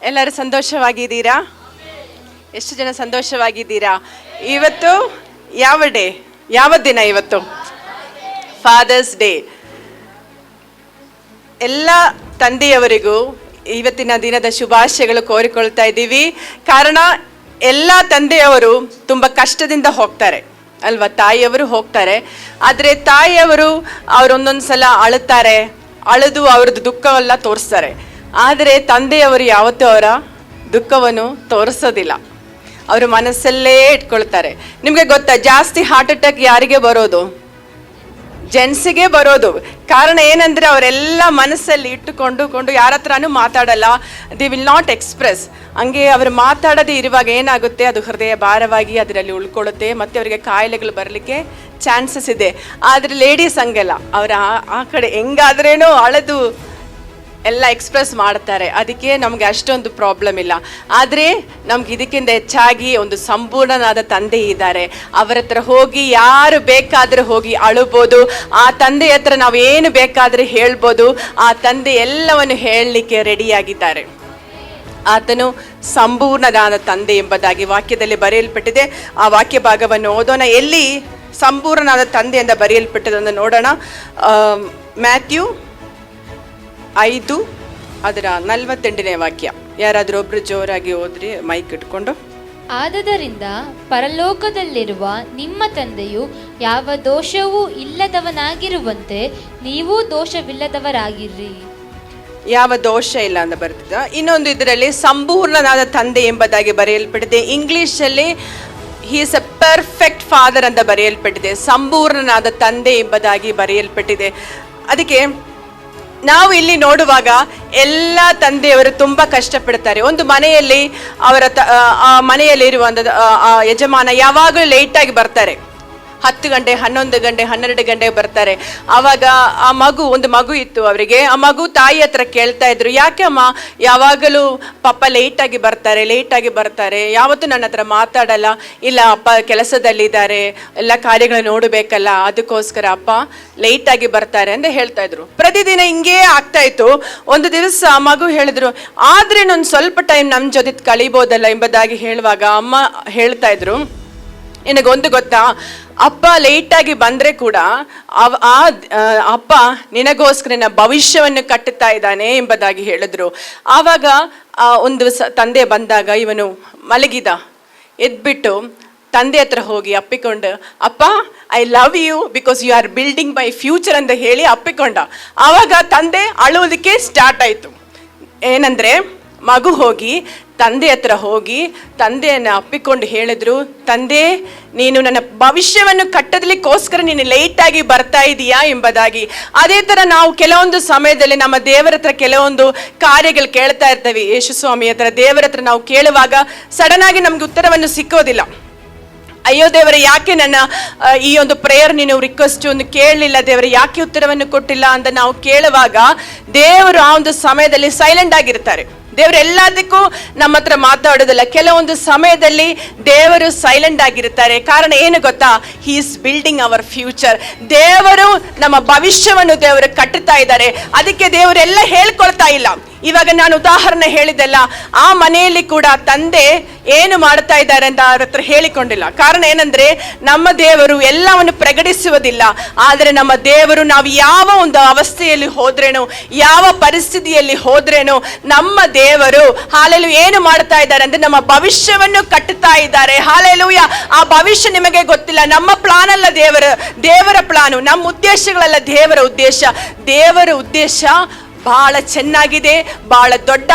ಎಲ್ಲರೂ ಸಂತೋಷವಾಗಿದ್ದೀರಾ? ಎಷ್ಟು ಜನ ಸಂತೋಷವಾಗಿದ್ದೀರಾ? ಇವತ್ತು ಯಾವ ಡೇ, ಯಾವ ದಿನ? ಇವತ್ತು ಫಾದರ್ಸ್ ಡೇ. ಎಲ್ಲ ತಂದೆಯವರಿಗೂ ಇವತ್ತಿನ ದಿನದ ಶುಭಾಶಯಗಳು ಕೋರಿಕೊಳ್ತಾ ಇದ್ದೀವಿ. ಕಾರಣ ಎಲ್ಲ ತಂದೆಯವರು ತುಂಬ ಕಷ್ಟದಿಂದ ಹೋಗ್ತಾರೆ ಅಲ್ವಾ? ತಾಯಿಯವರು ಹೋಗ್ತಾರೆ, ಆದರೆ ತಾಯಿಯವರು ಅವರೊಂದೊಂದು ಸಲ ಅಳುತ್ತಾರೆ, ಅಳೆದು ಅವ್ರದ್ದು ದುಃಖವೆಲ್ಲ ತೋರಿಸ್ತಾರೆ. ಆದರೆ ತಂದೆಯವರು ಯಾವತ್ತೂ ಅವರ ದುಃಖವನ್ನು ತೋರಿಸೋದಿಲ್ಲ, ಅವರು ಮನಸ್ಸಲ್ಲೇ ಇಟ್ಕೊಳ್ತಾರೆ. ನಿಮಗೆ ಗೊತ್ತಾ, ಜಾಸ್ತಿ ಹಾರ್ಟ್ ಅಟ್ಯಾಕ್ ಯಾರಿಗೆ ಬರೋದು? ಜೆಂಟ್ಸಿಗೆ ಬರೋದು. ಕಾರಣ ಏನಂದರೆ ಅವರೆಲ್ಲ ಮನಸ್ಸಲ್ಲಿ ಇಟ್ಟುಕೊಂಡು ಯಾರ ಹತ್ರನೂ ಮಾತಾಡಲ್ಲ. The will not express. ಹಂಗೆ ಅವರು ಮಾತಾಡೋದೇ ಇರುವಾಗ ಏನಾಗುತ್ತೆ, ಅದು ಹೃದಯ ಭಾರವಾಗಿ ಅದರಲ್ಲಿ ಉಳ್ಕೊಳ್ಳುತ್ತೆ, ಮತ್ತು ಅವರಿಗೆ ಕಾಯಿಲೆಗಳು ಬರಲಿಕ್ಕೆ ಚಾನ್ಸಸ್ ಇದೆ. ಆದರೆ ಲೇಡೀಸ್ ಹಂಗೆಲ್ಲ, ಅವರ ಆ ಕಡೆ ಹೆಂಗಾದ್ರೇನೋ ಅಳೆದು ಎಲ್ಲ ಎಕ್ಸ್ಪ್ರೆಸ್ ಮಾಡ್ತಾರೆ. ಅದಕ್ಕೆ ನಮಗೆ ಅಷ್ಟೊಂದು ಪ್ರಾಬ್ಲಮ್ ಇಲ್ಲ. ಆದರೆ ನಮ್ಗೆ ಇದಕ್ಕಿಂತ ಹೆಚ್ಚಾಗಿ ಒಂದು ಸಂಪೂರ್ಣನಾದ ತಂದೆ ಇದ್ದಾರೆ. ಅವರ ಹತ್ರ ಹೋಗಿ ಯಾರು ಬೇಕಾದರೂ ಹೋಗಿ ಅಳುಬೋದು. ಆ ತಂದೆ ಹತ್ರ ನಾವು ಏನು ಬೇಕಾದರೂ ಹೇಳ್ಬೋದು. ಆ ತಂದೆ ಎಲ್ಲವನ್ನು ಹೇಳಲಿಕ್ಕೆ ರೆಡಿಯಾಗಿದ್ದಾರೆ. ಆತನು ಸಂಪೂರ್ಣನಾದ ತಂದೆ ಎಂಬುದಾಗಿ ವಾಕ್ಯದಲ್ಲಿ ಬರೆಯಲ್ಪಟ್ಟಿದೆ. ಆ ವಾಕ್ಯ ಭಾಗವನ್ನು ಓದೋಣ. ಎಲ್ಲಿ ಸಂಪೂರ್ಣನಾದ ತಂದೆ ಎಂದು ಬರೆಯಲ್ಪಟ್ಟಿದೆ ನೋಡೋಣ. ಮ್ಯಾಥ್ಯೂ 5 ಅದರ 48ನೇ ವಾಕ್ಯ. ಯಾರಾದರೂ ಒಬ್ರು ಜೋರಾಗಿ ಓದ್ರಿ, ಮೈಕ್ ಇಟ್ಕೊಂಡು. ಆದದರಿಂದ ಪರಲೋಕದಲ್ಲಿರುವ ನಿಮ್ಮ ತಂದೆಯು ಯಾವ ದೋಷವೂ ಇಲ್ಲದವನಾಗಿರುವಂತೆ ನೀವು ದೋಷವಿಲ್ಲದವರಾಗಿರ್ರಿ. ಯಾವ ದೋಷ ಇಲ್ಲ ಅಂತ ಬರ್ತಿದ್ದ. ಇನ್ನೊಂದು ಇದರಲ್ಲಿ ಸಂಪೂರ್ಣನಾದ ತಂದೆ ಎಂಬುದಾಗಿ ಬರೆಯಲ್ಪಟ್ಟಿದೆ. ಇಂಗ್ಲಿಷಲ್ಲಿ he is a perfect father ಅಂತ ಬರೆಯಲ್ಪಟ್ಟಿದೆ. ಸಂಪೂರ್ಣನಾದ ತಂದೆ ಎಂಬುದಾಗಿ ಬರೆಯಲ್ಪಟ್ಟಿದೆ. ಅದಕ್ಕೆ ನಾವು ಇಲ್ಲಿ ನೋಡುವಾಗ ಎಲ್ಲ ತಂದೆಯವರು ತುಂಬ ಕಷ್ಟಪಡ್ತಾರೆ. ಒಂದು ಮನೆಯಲ್ಲಿ ಅವರ ಮನೆಯಲ್ಲಿರುವಂಥ ಯಜಮಾನ ಯಾವಾಗಲೂ ಲೇಟಾಗಿ ಬರ್ತಾರೆ. 10 ಗಂಟೆ, 11 ಗಂಟೆ, 12 ಗಂಟೆಗೆ ಬರ್ತಾರೆ. ಆವಾಗ ಒಂದು ಮಗು ಇತ್ತು ಅವರಿಗೆ. ಆ ಮಗು ತಾಯಿ ಹತ್ರ ಕೇಳ್ತಾ ಇದ್ರು, ಯಾಕೆ ಅಮ್ಮ ಯಾವಾಗಲೂ ಪಪ್ಪ ಲೇಟಾಗಿ ಬರ್ತಾರೆ, ಯಾವತ್ತೂ ನನ್ನ ಹತ್ರ ಮಾತಾಡಲ್ಲ? ಇಲ್ಲ ಅಪ್ಪ ಕೆಲಸದಲ್ಲಿದ್ದಾರೆ, ಎಲ್ಲ ಕಾರ್ಯಗಳು ನೋಡಬೇಕಲ್ಲ, ಅದಕ್ಕೋಸ್ಕರ ಅಪ್ಪ ಲೇಟಾಗಿ ಬರ್ತಾರೆ ಅಂತ ಹೇಳ್ತಾ ಇದ್ರು. ಪ್ರತಿದಿನ ಹಿಂಗೇ ಆಗ್ತಾ ಇತ್ತು. ಒಂದು ದಿವಸ ಆ ಮಗು ಹೇಳಿದ್ರು, ಆದ್ರೆ ನಾನು ಸ್ವಲ್ಪ ಟೈಮ್ ನಮ್ಮ ಜೊತೆ ಕಳಿಬೋದಲ್ಲ ಎಂಬುದಾಗಿ ಹೇಳುವಾಗ ಅಮ್ಮ ಹೇಳ್ತಾ ಇದ್ರು, ನಿನಗೊಂದು ಗೊತ್ತಾ, ಅಪ್ಪ ಲೇಟಾಗಿ ಬಂದರೆ ಕೂಡ ಅಪ್ಪ ನಿನಗೋಸ್ಕರ ನಿನ್ನ ಭವಿಷ್ಯವನ್ನು ಕಟ್ಟುತ್ತಾ ಇದ್ದಾನೆ ಎಂಬುದಾಗಿ ಹೇಳಿದ್ರು. ಆವಾಗ ಒಂದು ತಂದೆ ಬಂದಾಗ ಇವನು ಮಲಗಿದ. ಎದ್ಬಿಟ್ಟು ತಂದೆ ಹತ್ರ ಹೋಗಿ ಅಪ್ಪಿಕೊಂಡು, ಅಪ್ಪ I love you because you are building my future ಅಂತ ಹೇಳಿ ಅಪ್ಪಿಕೊಂಡ. ಆವಾಗ ತಂದೆ ಅಳುವುದಕ್ಕೆ ಸ್ಟಾರ್ಟ್ ಆಯಿತು. ಏನಂದರೆ ಮಗು ಹೋಗಿ ತಂದೆ ಹತ್ರ ಹೋಗಿ ತಂದೆಯನ್ನು ಅಪ್ಪಿಕೊಂಡು ಹೇಳಿದ್ರು, ತಂದೆ ನೀನು ನನ್ನ ಭವಿಷ್ಯವನ್ನು ಕಟ್ಟೋದಕ್ಕೋಸ್ಕರ ನೀನು ಲೇಟಾಗಿ ಬರ್ತಾ ಇದೀಯಾ ಎಂಬುದಾಗಿ. ಅದೇ ಥರ ನಾವು ಕೆಲವೊಂದು ಸಮಯದಲ್ಲಿ ನಮ್ಮ ದೇವರ ಹತ್ರ ಕೆಲವೊಂದು ಕಾರ್ಯಗಳು ಕೇಳ್ತಾ ಇರ್ತೇವೆ. ಯೇಸು ಸ್ವಾಮಿ ಹತ್ರ ದೇವರ ಹತ್ರ ನಾವು ಕೇಳುವಾಗ ಸಡನ್ ಆಗಿ ನಮ್ಗೆ ಉತ್ತರವನ್ನು ಸಿಕ್ಕೋದಿಲ್ಲ. ಅಯ್ಯೋ ದೇವರೇ, ಯಾಕೆ ನನ್ನ ಈ ಒಂದು ಪ್ರೇಯರ್ ನೀನು ರಿಕ್ವೆಸ್ಟ್ ಒಂದು ಕೇಳಲಿಲ್ಲ, ದೇವರೇ ಯಾಕೆ ಉತ್ತರವನ್ನು ಕೊಟ್ಟಿಲ್ಲ ಅಂತ ನಾವು ಕೇಳುವಾಗ ದೇವರು ಆ ಒಂದು ಸಮಯದಲ್ಲಿ ಸೈಲೆಂಟ್ ಆಗಿರ್ತಾರೆ. ದೇವರು ಎಲ್ಲದಕ್ಕೂ ನಮ್ಮ ಹತ್ರ ಮಾತಾಡೋದಿಲ್ಲ. ಕೆಲವೊಂದು ಸಮಯದಲ್ಲಿ ದೇವರು ಸೈಲೆಂಟ್ ಆಗಿರ್ತಾರೆ. ಕಾರಣ ಏನು ಗೊತ್ತಾ? He is building our future. ದೇವರು ನಮ್ಮ ಭವಿಷ್ಯವನ್ನು ದೇವರು ಕಟ್ಟುತ್ತಾ ಇದ್ದಾರೆ. ಅದಕ್ಕೆ ದೇವರೆಲ್ಲ ಹೇಳ್ಕೊಳ್ತಾ ಇಲ್ಲ. ಇವಾಗ ನಾನು ಉದಾಹರಣೆ ಹೇಳಿದೆಲ್ಲ, ಆ ಮನೆಯಲ್ಲಿ ಕೂಡ ತಂದೆ ಏನು ಮಾಡ್ತಾ ಇದ್ದಾರೆ ಅಂತ ಅವ್ರ ಹತ್ರ ಹೇಳಿಕೊಂಡಿಲ್ಲ. ಕಾರಣ ಏನಂದ್ರೆ ನಮ್ಮ ದೇವರು ಎಲ್ಲವನ್ನು ಪ್ರಕಟಿಸುವುದಿಲ್ಲ. ಆದರೆ ನಮ್ಮ ದೇವರು ನಾವು ಯಾವ ಒಂದು ಅವಸ್ಥೆಯಲ್ಲಿ ಹೋದ್ರೇನು, ಯಾವ ಪರಿಸ್ಥಿತಿಯಲ್ಲಿ ಹೋದ್ರೇನು, ನಮ್ಮ ದೇವರು ಹಾಲೆಲೂಯ ಏನು ಮಾಡ್ತಾ ಇದ್ದಾರೆ ಅಂದ್ರೆ ನಮ್ಮ ಭವಿಷ್ಯವನ್ನು ಕಟ್ಟುತ್ತಾ ಇದ್ದಾರೆ. ಹಾಲೆಲೂಯ. ಆ ಭವಿಷ್ಯ ನಿಮಗೆ ಗೊತ್ತಿಲ್ಲ. ನಮ್ಮ ಪ್ಲಾನ್ ಅಲ್ಲ ದೇವರ ಪ್ಲಾನು, ನಮ್ಮ ಉದ್ದೇಶಗಳಲ್ಲ ದೇವರ ಉದ್ದೇಶ. ದೇವರ ಉದ್ದೇಶ ಬಹಳ ಚೆನ್ನಾಗಿದೆ, ಬಹಳ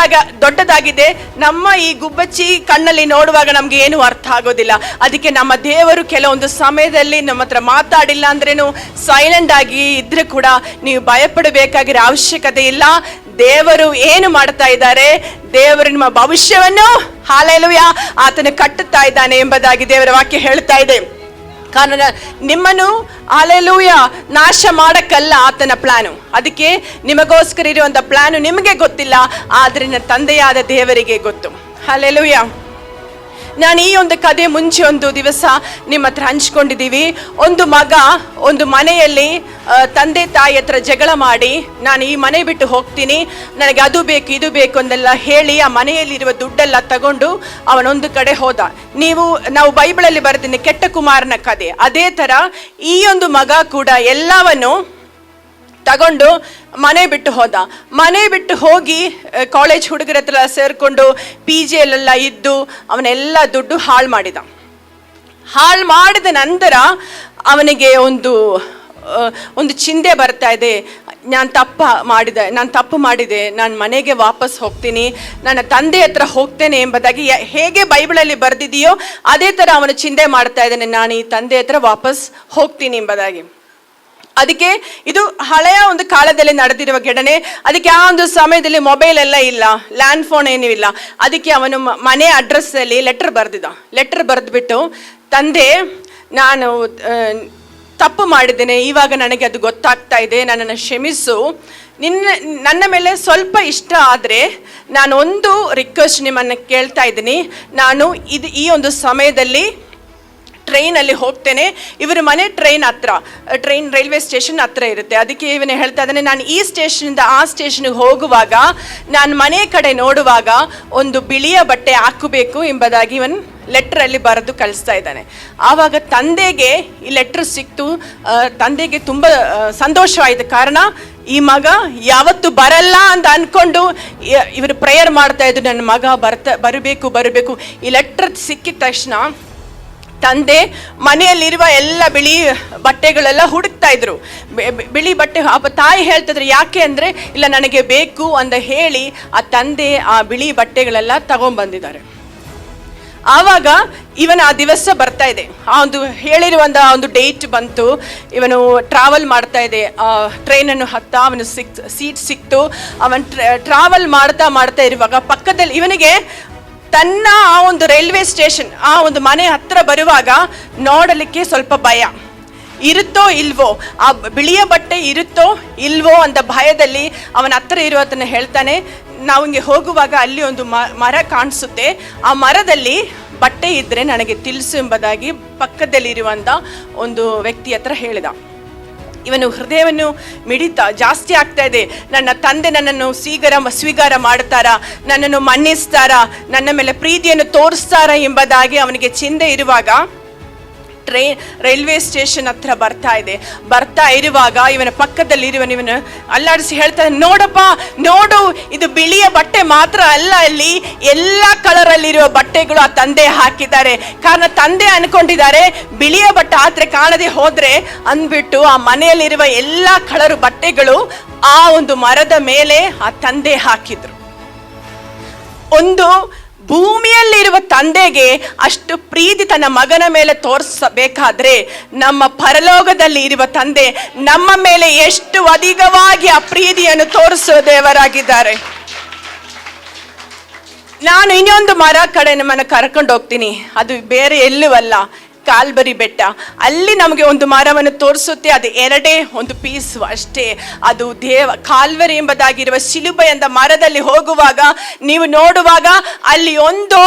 ದೊಡ್ಡದಾಗಿದೆ. ನಮ್ಮ ಈ ಗುಬ್ಬಚ್ಚಿ ಕಣ್ಣಲ್ಲಿ ನೋಡುವಾಗ ನಮ್ಗೆ ಏನು ಅರ್ಥ ಆಗೋದಿಲ್ಲ. ಅದಕ್ಕೆ ನಮ್ಮ ದೇವರು ಕೆಲವೊಂದು ಸಮಯದಲ್ಲಿ ನಮ್ಮ ಹತ್ರ ಮಾತಾಡಿಲ್ಲ ಅಂದ್ರೇನು, ಸೈಲೆಂಟ್ ಆಗಿ ಇದ್ರೆ ಕೂಡ ನೀವು ಭಯಪಡಬೇಕಾಗಿರೋ ಅವಶ್ಯಕತೆ ಇಲ್ಲ. ದೇವರು ಏನು ಮಾಡ್ತಾ ಇದ್ದಾರೆ, ದೇವರು ನಿಮ್ಮ ಭವಿಷ್ಯವನ್ನು ಹಾಲೆಲೂಯ ಆತನು ಕಟ್ಟುತ್ತಾ ಇದ್ದಾನೆ ಎಂಬುದಾಗಿ ದೇವರ ವಾಕ್ಯ ಹೇಳ್ತಾ ಇದೆ. ಕಾರಣ ನಿಮ್ಮನ್ನು ಹಾಲೆಲೂಯ ನಾಶ ಮಾಡಕ್ಕಲ್ಲ ಆತನ ಪ್ಲಾನು. ಅದಕ್ಕೆ ನಿಮಗೋಸ್ಕರ ಇರುವಂಥ ಪ್ಲಾನು ನಿಮಗೆ ಗೊತ್ತಿಲ್ಲ, ಆದರೆ ನನ್ನ ತಂದೆಯಾದ ದೇವರಿಗೆ ಗೊತ್ತು. ಹಾಲೆಲೂಯ. ನಾನು ಈ ಒಂದು ಕಥೆ ಮುಂಚೆ ಒಂದು ದಿವಸ ನಿಮ್ಮ ಹತ್ರ ಹಂಚ್ಕೊಂಡಿದ್ದೀವಿ. ಒಂದು ಮಗ ಒಂದು ಮನೆಯಲ್ಲಿ ತಂದೆ ತಾಯಿ ಹತ್ರ ಜಗಳ ಮಾಡಿ, ನಾನು ಈ ಮನೆ ಬಿಟ್ಟು ಹೋಗ್ತೀನಿ, ನನಗೆ ಅದು ಬೇಕು ಇದು ಬೇಕು ಅಂದೆಲ್ಲ ಹೇಳಿ ಆ ಮನೆಯಲ್ಲಿರುವ ದುಡ್ಡೆಲ್ಲ ತಗೊಂಡು ಅವನೊಂದು ಕಡೆ ಹೋದ. ನಾವು ಬೈಬಲಲ್ಲಿ ಬರ್ತೀನಿ ಕೆಟ್ಟ ಕುಮಾರನ ಕಥೆ. ಅದೇ ತರ ಈ ಒಂದು ಮಗ ಕೂಡ ಎಲ್ಲವನ್ನು ತಗೊಂಡು ಮನೆ ಬಿಟ್ಟು ಹೋದ. ಮನೆ ಬಿಟ್ಟು ಹೋಗಿ ಕಾಲೇಜ್ ಹುಡುಗರ ಹತ್ರ ಸೇರ್ಕೊಂಡು PG ಯಲ್ಲೆಲ್ಲ ಇದ್ದು ಅವನೆಲ್ಲ ದುಡ್ಡು ಹಾಳು ಮಾಡಿದ ನಂತರ ಅವನಿಗೆ ಒಂದು ಚಿಂತೆ ಬರ್ತಾ ಇದೆ. ನಾನು ತಪ್ಪು ಮಾಡಿದೆ, ನಾನು ಮನೆಗೆ ವಾಪಸ್ ಹೋಗ್ತೀನಿ, ನನ್ನ ತಂದೆ ಹತ್ರ ಹೋಗ್ತೇನೆ ಎಂಬುದಾಗಿ ಹೇಗೆ ಬೈಬಲಲ್ಲಿ ಬರೆದಿದೆಯೋ ಅದೇ ಥರ ಅವನು ಚಿಂತೆ ಮಾಡ್ತಾ ಇದ್ದಾನೆ, ನಾನು ಈ ತಂದೆ ಹತ್ರ ವಾಪಸ್ ಹೋಗ್ತೀನಿ ಎಂಬುದಾಗಿ. ಅದಕ್ಕೆ ಇದು ಹಳೆಯ ಒಂದು ಕಾಲದಲ್ಲಿ ನಡೆದಿರುವ ಘಟನೆ. ಅದಕ್ಕೆ ಆ ಒಂದು ಸಮಯದಲ್ಲಿ ಮೊಬೈಲ್ ಎಲ್ಲ ಇಲ್ಲ, ಲ್ಯಾಂಡ್ ಫೋನ್ ಏನೂ ಇಲ್ಲ. ಅದಕ್ಕೆ ಅವನು ಮನೆ ಅಡ್ರೆಸ್ಸಲ್ಲಿ ಲೆಟರ್ ಬರೆದ್ಬಿಟ್ಟು, ತಂದೆ ನಾನು ತಪ್ಪು ಮಾಡಿದ್ದೇನೆ, ಇವಾಗ ನನಗೆ ಅದು ಗೊತ್ತಾಗ್ತಾ ಇದೆ, ನನ್ನನ್ನು ಕ್ಷಮಿಸು, ನನ್ನ ಮೇಲೆ ಸ್ವಲ್ಪ ಇಷ್ಟ ಆದರೆ ನಾನು ಒಂದು ರಿಕ್ವೆಸ್ಟ್ ನಿಮ್ಮನ್ನು ಕೇಳ್ತಾ ಇದ್ದೀನಿ, ನಾನು ಈ ಒಂದು ಸಮಯದಲ್ಲಿ ಟ್ರೈನಲ್ಲಿ ಹೋಗ್ತೇನೆ, ಇವರ ಮನೆ ರೈಲ್ವೆ ಸ್ಟೇಷನ್ ಹತ್ರ ಇರುತ್ತೆ. ಅದಕ್ಕೆ ಇವನು ಹೇಳ್ತಾ ಇದ್ದಾನೆ, ನಾನು ಈ ಸ್ಟೇಷನಿಂದ ಆ ಸ್ಟೇಷನ್ಗೆ ಹೋಗುವಾಗ ನಾನು ಮನೆ ಕಡೆ ನೋಡುವಾಗ ಒಂದು ಬಿಳಿಯ ಬಟ್ಟೆ ಹಾಕಬೇಕು ಎಂಬುದಾಗಿ ಇವನು ಲೆಟ್ರಲ್ಲಿ ಬರೆದು ಕಳಿಸ್ತಾ ಇದ್ದಾನೆ. ಆವಾಗ ತಂದೆಗೆ ಈ ಲೆಟ್ರ್ ಸಿಕ್ತು. ತಂದೆಗೆ ತುಂಬ ಸಂತೋಷವಾಯಿತು. ಕಾರಣ ಈ ಮಗ ಯಾವತ್ತು ಬರಲ್ಲ ಅಂತ ಅಂದ್ಕೊಂಡು ಇವರು ಪ್ರೇಯರ್ ಮಾಡ್ತಾ ಇದ್ರು, ನನ್ನ ಮಗ ಬರಬೇಕು. ಈ ಲೆಟ್ರ್ ಸಿಕ್ಕಿದ ತಕ್ಷಣ ತಂದೆ ಮನೆಯಲ್ಲಿರುವ ಎಲ್ಲ ಬಿಳಿ ಬಟ್ಟೆಗಳೆಲ್ಲ ಹುಡುಕ್ತಾ ಇದ್ರು. ಬಿಳಿ ಬಟ್ಟೆ ತಾಯಿ ಹೇಳ್ತಿದ್ರು, ಯಾಕೆ ಅಂದರೆ ಇಲ್ಲ ನನಗೆ ಬೇಕು ಅಂತ ಹೇಳಿ ಆ ತಂದೆ ಆ ಬಿಳಿ ಬಟ್ಟೆಗಳೆಲ್ಲ ತಗೊಂಡ್ಬಂದಿದ್ದಾರೆ. ಆವಾಗ ಇವನ ಆ ದಿವಸ ಬರ್ತಾ ಇದೆ, ಆ ಒಂದು ಹೇಳಿರುವಂಥ ಒಂದು ಡೇಟ್ ಬಂತು. ಇವನು ಟ್ರಾವೆಲ್ ಮಾಡ್ತಾ ಇದೆ, ಟ್ರೈನನ್ನು ಅವನು ಸೀಟ್ ಸಿಕ್ತು. ಅವನು ಟ್ರಾವೆಲ್ ಮಾಡ್ತಾ ಇರುವಾಗ ಪಕ್ಕದಲ್ಲಿ ಇವನಿಗೆ ತನ್ನ ಆ ಒಂದು ರೈಲ್ವೆ ಸ್ಟೇಷನ್ ಆ ಒಂದು ಮನೆ ಹತ್ರ ಬರುವಾಗ ನೋಡಲಿಕ್ಕೆ ಸ್ವಲ್ಪ ಭಯ, ಇರುತ್ತೋ ಇಲ್ವೋ, ಆ ಬಿಳಿಯ ಬಟ್ಟೆ ಇರುತ್ತೋ ಇಲ್ವೋ ಅಂತ ಭಯದಲ್ಲಿ ಅವನ ಹತ್ರ ಇರುವತನ ಹೇಳ್ತಾನೆ, ನಾವು ಹಿಂಗೆ ಹೋಗುವಾಗ ಅಲ್ಲಿ ಒಂದು ಮರ ಕಾಣಿಸುತ್ತೆ, ಆ ಮರದಲ್ಲಿ ಬಟ್ಟೆ ಇದ್ದರೆ ನನಗೆ ತಿಳಿಸು ಎಂಬುದಾಗಿ ಪಕ್ಕದಲ್ಲಿರುವಂಥ ಒಂದು ವ್ಯಕ್ತಿ ಹತ್ರ ಹೇಳಿದ. ಇವನು ಹೃದಯವನ್ನು ಮಿಡಿತ ಜಾಸ್ತಿ ಆಗ್ತಾ ಇದೆ. ನನ್ನ ತಂದೆ ನನ್ನನ್ನು ಸ್ವೀಕಾರ ಮಾಡ್ತಾರಾ, ನನ್ನನ್ನು ಮನ್ನಿಸ್ತಾರಾ, ನನ್ನ ಮೇಲೆ ಪ್ರೀತಿಯನ್ನು ತೋರಿಸ್ತಾರಾ ಎಂಬುದಾಗಿ ಅವನಿಗೆ ಚಿಂತೆ ಇರುವಾಗ ರೈಲ್ವೆ ಸ್ಟೇಷನ್ ಹತ್ರ ಬರ್ತಾ ಇರುವಾಗ ಇವನ ಪಕ್ಕದಲ್ಲಿ ಇವನು ಅಲ್ಲಾಡಿಸಿ ಹೇಳ್ತಾನೆ, ನೋಡು ಇದು ಬಿಳಿಯ ಬಟ್ಟೆ ಮಾತ್ರ ಅಲ್ಲ, ಅಲ್ಲಿ ಎಲ್ಲ ಕಲರಲ್ಲಿರುವ ಬಟ್ಟೆಗಳು ಆ ತಂದೆ ಹಾಕಿದ್ದಾರೆ. ಕಾರಣ ತಂದೆ ಅನ್ಕೊಂಡಿದ್ದಾರೆ ಬಿಳಿಯ ಬಟ್ಟೆ ಆದ್ರೆ ಕಾಣದೆ ಹೋದ್ರೆ ಅಂದ್ಬಿಟ್ಟು ಆ ಮನೆಯಲ್ಲಿರುವ ಎಲ್ಲ ಕಲರು ಬಟ್ಟೆಗಳು ಆ ಒಂದು ಮರದ ಮೇಲೆ ಆ ತಂದೆ ಹಾಕಿದ್ರು. ಒಂದು ಭೂಮಿಯಲ್ಲಿರುವ ತಂದೆಗೆ ಅಷ್ಟು ಪ್ರೀತಿ ತನ್ನ ಮಗನ ಮೇಲೆ ತೋರಿಸಬೇಕಾದ್ರೆ ನಮ್ಮ ಪರಲೋಕದಲ್ಲಿ ಇರುವ ತಂದೆ ನಮ್ಮ ಮೇಲೆ ಎಷ್ಟು ಅಧಿಕವಾಗಿ ಆ ಪ್ರೀತಿಯನ್ನು ತೋರಿಸುವ ದೇವರಾಗಿದ್ದಾರೆ. ನಾನು ಇನ್ನೊಂದು ಮರ ಕಡೆ ನಮ್ಮನ್ನು ಕರ್ಕೊಂಡು ಹೋಗ್ತೀನಿ, ಅದು ಬೇರೆ ಎಲ್ಲೂ ಅಲ್ಲ, ಕಾಲ್ಬರಿ ಬೆಟ್ಟ. ಅಲ್ಲಿ ನಮಗೆ ಒಂದು ಮರವನ್ನು ತೋರಿಸುತ್ತೆ, ಅದು 2 ಒಂದು ಪೀಸು ಅಷ್ಟೇ. ಅದು ಕಾಲ್ವರಿ ಎಂಬುದಾಗಿರುವ ಶಿಲುಬೆ ಎಂದ ಮರದಲ್ಲಿ ಹೋಗುವಾಗ ನೀವು ನೋಡುವಾಗ ಅಲ್ಲಿ ಒಂದು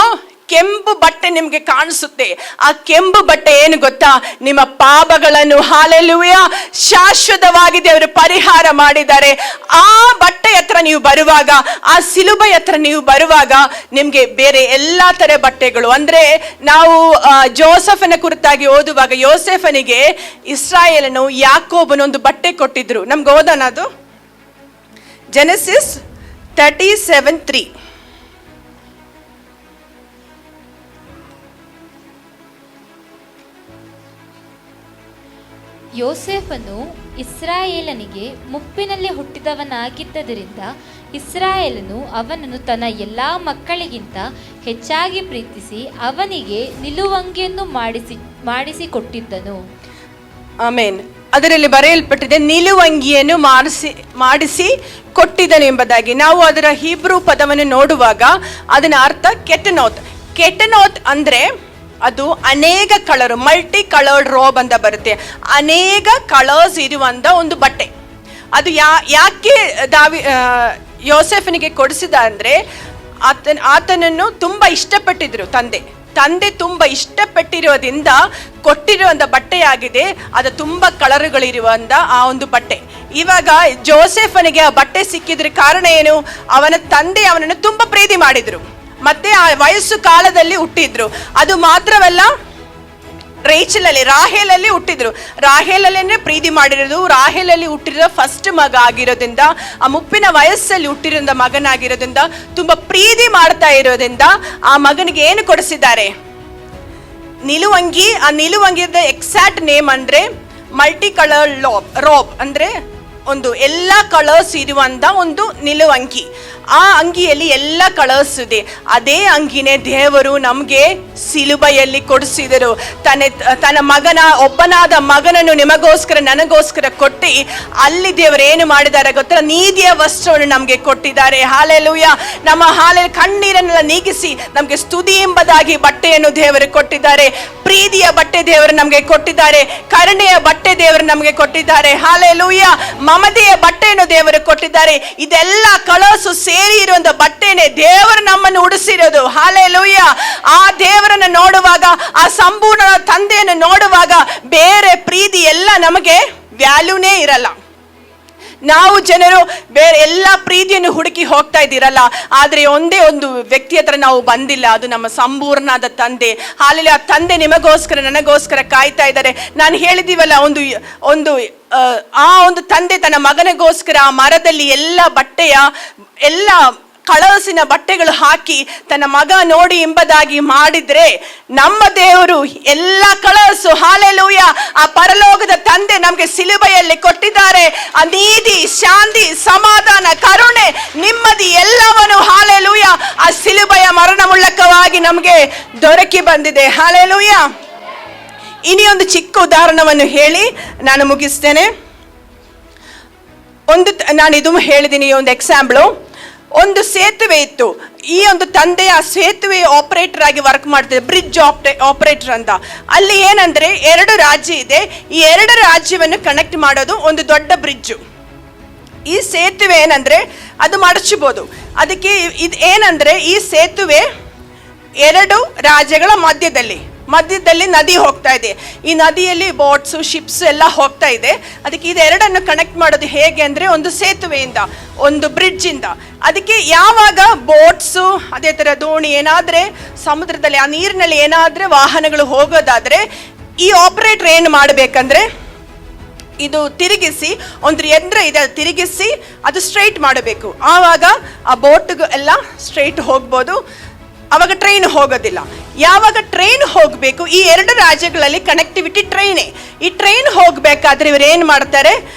ಕೆಂಪು ಬಟ್ಟೆ ನಿಮಗೆ ಕಾಣಿಸುತ್ತೆ. ಆ ಕೆಂಪು ಬಟ್ಟೆ ಏನು ಗೊತ್ತಾ? ನಿಮ್ಮ ಪಾಪಗಳನ್ನು ಹಾಲೆಲೂಯಾ ಶಾಶ್ವತವಾಗಿ ದೇವರು ಪರಿಹಾರ ಮಾಡಿದ್ದಾರೆ. ಆ ಬಟ್ಟೆ ಹತ್ರ ನೀವು ಬರುವಾಗ, ಆ ಶಿಲುಬೆ ಹತ್ರ ನೀವು ಬರುವಾಗ ನಿಮಗೆ ಬೇರೆ ಎಲ್ಲ ತರ ಬಟ್ಟೆಗಳು, ಅಂದ್ರೆ ನಾವು ಜೋಸೆಫನ ಕುರಿತಾಗಿ ಓದುವಾಗ ಯೋಸೆಫನಿಗೆ ಇಸ್ರಾಯೇಲನು ಯಾಕೋಬನೊಂದು ಬಟ್ಟೆ ಕೊಟ್ಟಿದ್ರು. ನಮ್ಗೆ ಓದೋಣ, ಅದು ಜೆನೆಸಿಸ್ 37:3. ಯೋಸೇಫನು ಇಸ್ರಾಯೇಲನಿಗೆ ಮುಪ್ಪಿನಲ್ಲಿ ಹುಟ್ಟಿದವನಾಗಿದ್ದರಿಂದ ಇಸ್ರಾಯೇಲನು ಅವನನ್ನು ತನ್ನ ಎಲ್ಲ ಮಕ್ಕಳಿಗಿಂತ ಹೆಚ್ಚಾಗಿ ಪ್ರೀತಿಸಿ ಅವನಿಗೆ ನಿಲುವಂಗಿಯನ್ನು ಮಾಡಿಸಿಕೊಟ್ಟಿದ್ದನು. ಆಮೇನ್. ಅದರಲ್ಲಿ ಬರೆಯಲ್ಪಟ್ಟಿದೆ ನಿಲುವಂಗಿಯನ್ನು ಮಾಡಿಸಿ ಕೊಟ್ಟಿದ್ದನು ಎಂಬುದಾಗಿ. ನಾವು ಅದರ ಹೀಬ್ರೂ ಪದವನ್ನು ನೋಡುವಾಗ ಅದನ್ನ ಅರ್ಥ ಕೆಟನೋತ್ ಅಂದ್ರೆ ಅದು ಅನೇಕ ಕಲರ್, ಮಲ್ಟಿ ಕಲರ್ಡ್ ರೋಬ್ ಅಂತ ಬರುತ್ತೆ. ಅನೇಕ ಕಲರ್ಸ್ ಇರುವಂತ ಒಂದು ಬಟ್ಟೆ. ಅದು ಯಾಕೆ ಯೋಸೆಫನಿಗೆ ಕೊಡಿಸಿದ ಅಂದ್ರೆ ಆತನನ್ನು ತುಂಬಾ ಇಷ್ಟಪಟ್ಟಿದ್ರು ತಂದೆ. ತಂದೆ ತುಂಬಾ ಇಷ್ಟಪಟ್ಟಿರೋದ್ರಿಂದ ಕೊಟ್ಟಿರುವಂತ ಬಟ್ಟೆಯಾಗಿದೆ. ಅದು ತುಂಬಾ ಕಲರುಗಳಿರುವಂತ ಆ ಒಂದು ಬಟ್ಟೆ. ಇವಾಗ ಜೋಸೆಫನಿಗೆ ಆ ಬಟ್ಟೆ ಸಿಕ್ಕಿದ್ರ ಕಾರಣ ಏನು? ಅವನ ತಂದೆ ಅವನನ್ನು ತುಂಬಾ ಪ್ರೀತಿ ಮಾಡಿದ್ರು, ಮತ್ತೆ ಆ ವಯಸ್ಸು ಕಾಲದಲ್ಲಿ ಹುಟ್ಟಿದ್ರು. ಅದು ಮಾತ್ರವಲ್ಲ, ರಾಹೇಲಲ್ಲಿ ಹುಟ್ಟಿದ್ರು. ರಾಹೇಲಲ್ಲೇ ಪ್ರೀತಿ ಮಾಡಿರೋದು, ರಾಹೇಲಲ್ಲಿ ಹುಟ್ಟಿರೋ ಫಸ್ಟ್ ಮಗ ಆಗಿರೋದ್ರಿಂದ, ಆ ಮುಪ್ಪಿನ ವಯಸ್ಸಲ್ಲಿ ಹುಟ್ಟಿರೋ ಮಗನಾಗಿರೋದ್ರಿಂದ, ತುಂಬಾ ಪ್ರೀತಿ ಮಾಡ್ತಾ ಇರೋದ್ರಿಂದ ಆ ಮಗನಿಗೆ ಏನು ಕೊಡಿಸಿದ್ದಾರೆ? ನಿಲುವಂಗಿ. ಆ ನಿಲುವಂಗಿದ ಎಕ್ಸಾಕ್ಟ್ ನೇಮ್ ಅಂದ್ರೆ ಮಲ್ಟಿ ಕಲರ್ ರೋಬ್, ಅಂದ್ರೆ ಒಂದು ಎಲ್ಲ ಕಲರ್ಸ್ ಇರುವಂತ ಒಂದು ನಿಲುವಂಗಿ. ಆ ಅಂಗಿಯಲ್ಲಿ ಎಲ್ಲ ಕಲರ್ಸ್ ಇದೆ. ಅದೇ ಅಂಗಿನೇ ದೇವರು ನಮಗೆ ಸಿಲುಬೆಯಲ್ಲಿ ಕೊಡಿಸಿದರು. ತನ್ನ ಒಬ್ಬನಾದ ಮಗನನ್ನು ನಿಮಗೋಸ್ಕರ ನನಗೋಸ್ಕರ ಕೊಟ್ಟು ಅಲ್ಲಿ ದೇವರು ಏನು ಮಾಡಿದ್ದಾರೆ ಗೊತ್ತಾ? ನೀತಿಯ ವಸ್ತ್ರವನ್ನು ನಮಗೆ ಕೊಟ್ಟಿದ್ದಾರೆ. ಹಾಲೆಲೂಯ. ನಮ್ಮ ಕಣ್ಣೀರನ್ನೆಲ್ಲ ನೀಗಿಸಿ ನಮಗೆ ಸ್ತುತಿ ಎಂಬುದಾಗಿ ಬಟ್ಟೆಯನ್ನು ದೇವರು ಕೊಟ್ಟಿದ್ದಾರೆ. ಪ್ರೀತಿಯ ಬಟ್ಟೆ ದೇವರು ನಮಗೆ ಕೊಟ್ಟಿದ್ದಾರೆ. ಕರುಣೆಯ ಬಟ್ಟೆ ದೇವರು ನಮಗೆ ಕೊಟ್ಟಿದ್ದಾರೆ. ಹಾಲೆಲೂಯ. ಮಮತೆಯ ಬಟ್ಟೆಯನ್ನು ದೇವರು ಕೊಟ್ಟಿದ್ದಾರೆ. ಇದೆಲ್ಲ ಕಲರ್ಸು ಸೇರಿ ಇರುವಂತ ಬಟ್ಟೆನೆ ದೇವರು ನಮ್ಮನ್ನು ಉಡಿಸಿರೋದು. ಹಾಲೆಲೂಯ. ಆ ದೇವರನ್ನು ನೋಡುವಾಗ, ಆ ಸಂಪೂರ್ಣ ತಂದೆಯನ್ನು ನೋಡುವಾಗ ಬೇರೆ ಪ್ರೀತಿ ಎಲ್ಲ ನಮಗೆ ವ್ಯಾಲ್ಯೂನೇ ಇರಲ್ಲ. ನಾವು ಜನರು ಬೇರೆ ಎಲ್ಲ ಪ್ರೀತಿಯನ್ನು ಹುಡುಕಿ ಹೋಗ್ತಾ ಇದ್ದೀರಲ್ಲ, ಆದ್ರೆ ಒಂದೇ ಒಂದು ವ್ಯಕ್ತಿ ಹತ್ರ ನಾವು ಬಂದಿಲ್ಲ, ಅದು ನಮ್ಮ ಸಂಪೂರ್ಣವಾದ ತಂದೆ. ಹಾಲೆಲೂಯ. ಆ ತಂದೆ ನಿಮಗೋಸ್ಕರ ನನಗೋಸ್ಕರ ಕಾಯ್ತಾ ಇದ್ದಾರೆ. ನಾನು ಹೇಳಿದೀವಲ್ಲ, ಆ ಒಂದು ತಂದೆ ತನ್ನ ಮಗನಿಗೋಸ್ಕರ ಆ ಮರದಲ್ಲಿ ಎಲ್ಲ ಬಟ್ಟೆಯ ಎಲ್ಲ ಕಳಸಿನ ಬಟ್ಟೆಗಳು ಹಾಕಿ ತನ್ನ ಮಗ ನೋಡಿ ಎಂಬುದಾಗಿ ಮಾಡಿದ್ರೆ, ನಮ್ಮ ದೇವರು ಎಲ್ಲ ಕಳಸು, ಹಾಲೆಲೂಯ, ಆ ಪರಲೋಕದ ತಂದೆ ನಮಗೆ ಸಿಲುಬೆಯಲ್ಲಿ ಕೊಟ್ಟಿದ್ದಾರೆ. ಆ ನೀತಿ, ಶಾಂತಿ, ಸಮಾಧಾನ, ಕರುಣೆ, ನೆಮ್ಮದಿ ಎಲ್ಲವನ್ನು, ಹಾಲೆಲೂಯ, ಆ ಸಿಲುಬೆಯ ಮರಣ ಮೂಲಕವಾಗಿ ನಮಗೆ ದೊರಕಿ ಬಂದಿದೆ. ಹಾಲೆಲೂಯ. ಇನ್ನೊಂದು ಚಿಕ್ಕ ಉದಾಹರಣವನ್ನು ಹೇಳಿ ನಾನು ಮುಗಿಸ್ತೇನೆ. ನಾನು ಇದು ಹೇಳಿದ್ದೀನಿ, ಒಂದು ಎಕ್ಸಾಂಪಲ್. ಒಂದು ಸೇತುವೆ ಇತ್ತು. ಈ ಒಂದು ತಂದೆ ಆ ಸೇತುವೆ ಆಪರೇಟರ್ ಆಗಿ ವರ್ಕ್ ಮಾಡ್ತಿದೆ, ಬ್ರಿಡ್ಜ್ ಆಪರೇಟರ್ ಅಂತ. ಅಲ್ಲಿ ಏನಂದ್ರೆ 2 ರಾಜ್ಯ ಇದೆ. ಈ 2 ರಾಜ್ಯವನ್ನು ಕನೆಕ್ಟ್ ಮಾಡೋದು ಒಂದು ದೊಡ್ಡ ಬ್ರಿಡ್ಜ್. ಈ ಸೇತುವೆ ಏನಂದ್ರೆ ಅದು ಮಡಚಬಹುದು. ಅದಕ್ಕೆ ಇದು ಏನಂದ್ರೆ, ಈ ಸೇತುವೆ 2 ರಾಜ್ಯಗಳ ಮಧ್ಯದಲ್ಲಿ ನದಿ ಹೋಗ್ತಾ ಇದೆ. ಈ ನದಿಯಲ್ಲಿ ಬೋಟ್ಸ್, ಶಿಪ್ಸ್ ಎಲ್ಲ ಹೋಗ್ತಾ ಇದೆ. ಅದಕ್ಕೆ ಇದೆರಡನ್ನು ಕನೆಕ್ಟ್ ಮಾಡೋದು ಹೇಗೆ ಅಂದ್ರೆ, ಒಂದು ಸೇತುವೆಯಿಂದ, ಒಂದು ಬ್ರಿಡ್ಜ್ ಇಂದ. ಅದಕ್ಕೆ ಯಾವಾಗ ಬೋಟ್ಸು, ಅದೇ ತರ ದೋಣಿ ಏನಾದ್ರೆ ಸಮುದ್ರದಲ್ಲಿ ಆ ನೀರಿನಲ್ಲಿ ಏನಾದ್ರೆ ವಾಹನಗಳು ಹೋಗೋದಾದ್ರೆ, ಈ ಆಪರೇಟರ್ ಏನು ಮಾಡ್ಬೇಕಂದ್ರೆ, ಇದು ತಿರುಗಿಸಿ, ಒಂದು ಯಂತ್ರ ಇದೆ ತಿರುಗಿಸಿ ಅದು ಸ್ಟ್ರೈಟ್ ಮಾಡಬೇಕು. ಆವಾಗ ಆ ಬೋಟ್ ಎಲ್ಲ ಸ್ಟ್ರೈಟ್ ಹೋಗ್ಬೋದು. ಅವಾಗ ಟ್ರೈನ್ ಹೋಗೋದಿಲ್ಲ. ಯಾವಾಗ ಟ್ರೈನ್ ಹೋಗಬೇಕು, ಈ 2 ರಾಜ್ಯಗಳಲ್ಲಿ ಕನೆಕ್ಟಿವಿಟಿ ಟ್ರೈನೇ. ಈ ಟ್ರೈನ್ ಹೋಗ್ಬೇಕಾದ್ರೆ ಇವರು ಏನು ಮಾಡ್ತಾರೆ,